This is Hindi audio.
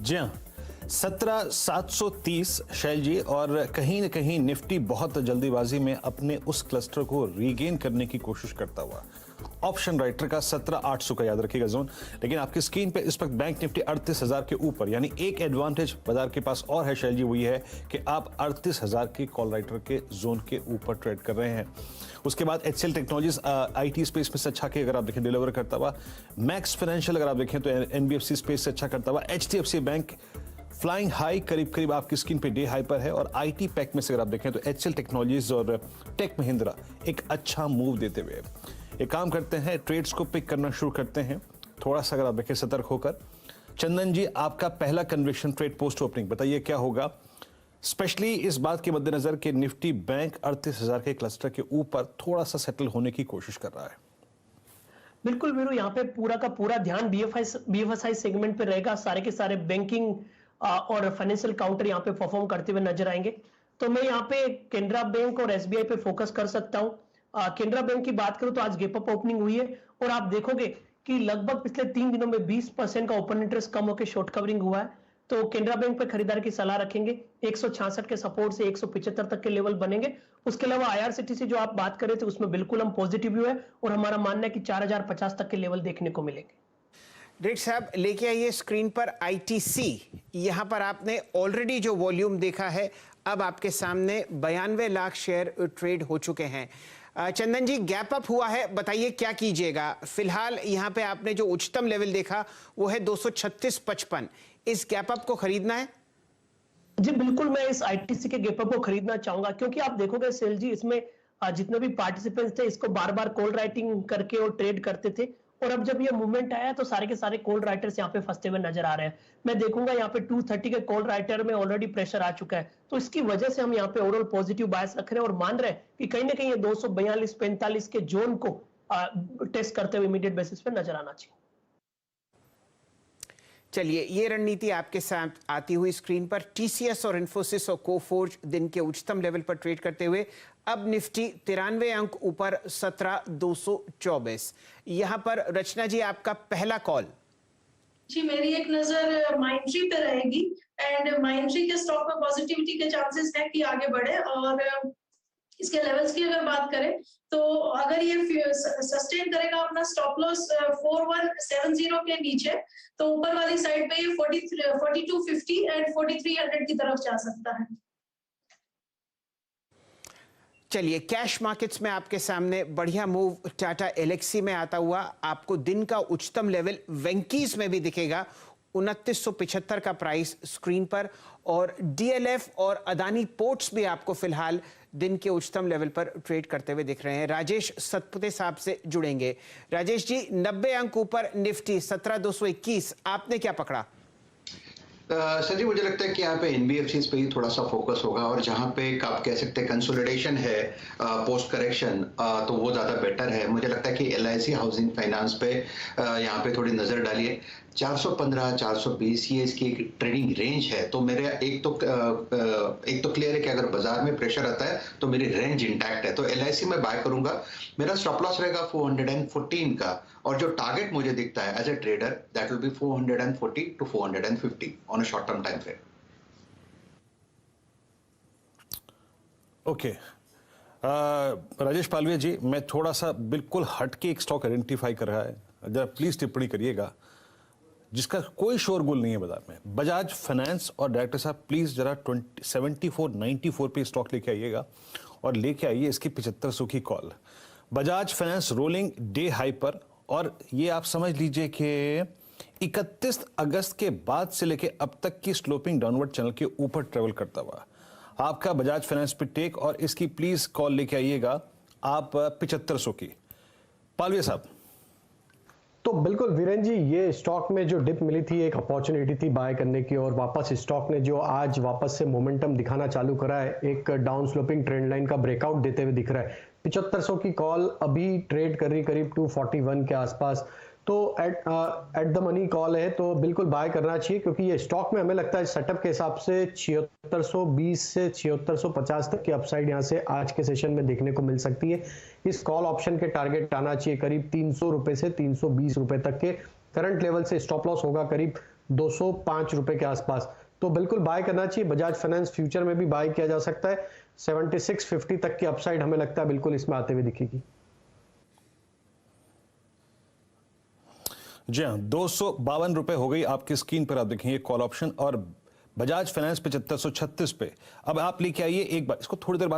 जी हाँ, 17,730 शैल जी, और कहीं न कहीं निफ्टी बहुत जल्दीबाजी में अपने उस क्लस्टर को रीगेन करने की कोशिश करता हुआ ऑप्शन राइटर का 17,800 का याद रखिएगा जोन। लेकिन आपकी स्क्रीन पे इस वक्त बैंक निफ्टी 38,000 के ऊपर, यानी एक एडवांटेज बाजार के पास और है शैल जी, वही है कि आप 38,000 के कॉल राइटर के जोन के ऊपर ट्रेड कर रहे हैं। उसके बाद एचसीएल टेक्नोलॉजीज आईटी स्पेस में से अच्छा के अगर आप देखें डिलीवर करता हुआ, मैक्स फाइनेंशियल अगर आप देखें तो एनबीएफसी स्पेस से अच्छा करता हुआ, एचडीएफसी बैंक फ्लाइंग हाई करीब करीब आपकी स्क्रीन पे डे हाई पर है, और आईटी पैक में से अगर आप देखें तो एचसीएल टेक्नोलॉजीज और टेक महिंद्रा एक अच्छा मूव देते हुए एक काम करते हैं, ट्रेड्स को पिक करना शुरू करते हैं। थोड़ा सा अगर आप देखें सतर्क होकर। चंदन जी, आपका पहला कन्विक्शन ट्रेड पोस्ट ओपनिंग बताइए क्या होगा, स्पेशली इस बात के मद्देनजर कि निफ्टी बैंक 38,000 के क्लस्टर के ऊपर थोड़ा सा सेटल होने की कोशिश कर रहा है। बिल्कुल वीरू, यहाँ पे पूरा का पूरा ध्यान बीएफएसआई सेगमेंट पे रहेगा। सारे के सारे बैंकिंग और फाइनेंशियल काउंटर यहाँ पे परफॉर्म करते हुए नजर आएंगे। तो मैं यहाँ पे केनरा बैंक और एसबीआई पे फोकस कर सकता हूँ। केनरा बैंक की बात करूं तो आज गेप अप ओपनिंग हुई है, और आप देखोगे कि लगभग पिछले 3 दिनों में 20% का ओपन इंटरेस्ट कम होकर शॉर्ट कवरिंग हुआ है। तो केनरा बैंक पे खरीदार की सलाह रखेंगे। 166 के सपोर्ट से 175 तक के लेवल बनेंगे। उसके अलावा आईआरसीटीसी जो आप बात कर रहे थे उसमें बिल्कुल हम पॉजिटिव व्यू है, और हमारा मानना है कि 4050 तक के लेवल देखने को मिलेंगे। डायरेक्टर साहब लेके आइए स्क्रीन पर आईटीसी। यहां पर आपने ऑलरेडी जो वॉल्यूम देखा है, अब आपके सामने 92 लाख शेयर ट्रेड हो चुके हैं। चंदन जी, गैप अप हुआ है, बताइए क्या कीजिएगा। फिलहाल यहां पे आपने जो उच्चतम लेवल देखा वो है 236.55। इस गैप अप को खरीदना है? जी बिल्कुल, मैं इस आईटीसी के गैप अप को खरीदना चाहूंगा, क्योंकि आप देखोगे सेल जी, इसमें जितने भी पार्टिसिपेंट्स थे इसको बार बार कॉल राइटिंग करके और ट्रेड करते थे, और अब जब ये मूवमेंट आया तो सारे के सारे कॉल राइटर्स यहाँ पे फंसते हुए नजर आ रहे हैं। मैं देखूंगा यहाँ पे 230 के कॉल राइटर में ऑलरेडी प्रेशर आ चुका है, तो इसकी वजह से हम यहाँ पे ओवरऑल पॉजिटिव बायस रख रहे हैं और मान रहे हैं कि कहीं ना कहीं ये 242-45 के जोन को टेस्ट करते हुए इमीडिएट बेसिस पे नजर आना चाहिए। चलिए, ये रणनीति आपके साथ आती हुई स्क्रीन पर। टीसीएस और इन्फोसिस और कोफोर्ज दिन के उच्चतम लेवल पर ट्रेड करते हुए अब निफ्टी 93 अंक ऊपर 17,224। यहां पर रचना जी, आपका पहला कॉल। जी, मेरी एक नजर माइंट्री पे रहेगी, एंड माइंट्री के स्टॉक में पॉजिटिविटी के चांसेस हैं कि आगे बढ़े, और इसके लेवल्स की अगर बात करें तो अगर ये सस्टेन करेगा अपना स्टॉप लॉस 4170 के नीचे, तो ऊपर वाली साइड पे ये 4250 एंड 4300 की तरफ जा सकता है। चलिए, कैश मार्केट्स में आपके सामने बढ़िया मूव टाटा एलेक्सी में आता हुआ आपको दिन का उच्चतम लेवल वेंकीज में भी दिखेगा। 2975 का प्राइस स्क्रीन पर, और डीएलएफ और अदानी पोर्ट्स भी आपको फिलहाल दिन के उच्चतम लेवल पर ट्रेड करते हुए दिख रहे हैं। राजेश सतपुते साहब से जुड़ेंगे। राजेश जी, 90 अंक ऊपर निफ्टी 17,221, आपने क्या पकड़ा? सर जी, मुझे लगता है कि यहाँ पे एनबीएफसी पे ही थोड़ा सा फोकस होगा, और जहाँ पे आप कह सकते हैं कंसोलिडेशन है पोस्ट करेक्शन, तो वो ज़्यादा बेटर है। मुझे लगता है कि एलआईसी हाउसिंग फाइनेंस पे यहाँ पे थोड़ी नज़र डालिए। 415 420 ये इसकी एक ट्रेडिंग रेंज है। तो मेरे एक तो क्लियर है कि अगर बाजार में प्रेशर आता है तो मेरी रेंज इंटैक्ट है, तो एलआईसी में बाय करूंगा। मेरा स्टॉप लॉस रहेगा 414 का, और जो टारगेट मुझे दिखता है as a trader, that will be 440 to 450 on a short term time frame. Okay, Rajesh Palve ji, मैं थोड़ा सा बिल्कुल हटके एक स्टॉक आइडेंटिफाई कर रहा है, जरा प्लीज टिप्पणी करिएगा, जिसका कोई शोरगुल नहीं है बाजार में। बजाज फाइनेंस, और डायरेक्टर साहब प्लीज जरा 7494 पे स्टॉक लेके आइएगा, और लेके आइए इसकी 7500 की call. Bajaj finance rolling day high पर, और ये आप समझ लीजिए कि 31 अगस्त के बाद से लेके अब तक की स्लोपिंग डाउनवर्ड चैनल के ऊपर ट्रेवल करता हुआ आपका बजाज फाइनेंस पे टेक, और इसकी प्लीज कॉल लेके आइएगा आप 7500 की। पालवे साहब। तो बिल्कुल वीरेन जी, ये स्टॉक में जो डिप मिली थी एक अपॉर्चुनिटी थी बाय करने की, और वापस स्टॉक ने जो आज वापस से मोमेंटम दिखाना चालू करा है, एक डाउन स्लोपिंग ट्रेंड लाइन का ब्रेकआउट देते हुए दिख रहा है। 7500 की कॉल अभी ट्रेड कर रही करीब 241 के आसपास, तो एट द मनी कॉल है, तो बिल्कुल बाय करना चाहिए, क्योंकि ये स्टॉक में हमें लगता है सेटअप के हिसाब से 7620 से 7650 तक की अपसाइड यहां से आज के सेशन में देखने को मिल सकती है। इस कॉल ऑप्शन के टारगेट आना चाहिए करीब 300 रुपए से 320 रुपए तक के। करंट लेवल से स्टॉप लॉस होगा करीब 205 रुपए के आसपास। तो बिल्कुल बाय करना चाहिए। बजाज फाइनेंस फ्यूचर में भी बाय किया जा सकता है। 7650 तक की अपसाइड हमें लगता है बिल्कुल इसमें आते हुए दिखेगी। जी हाँ, 252 रुपए हो गई आपकी स्क्रीन पर, आप देखेंगे कॉल ऑप्शन, और बजाज फाइनेंस 7536 पे। अब आप लेके आइए एक बार, इसको थोड़ी देर बाद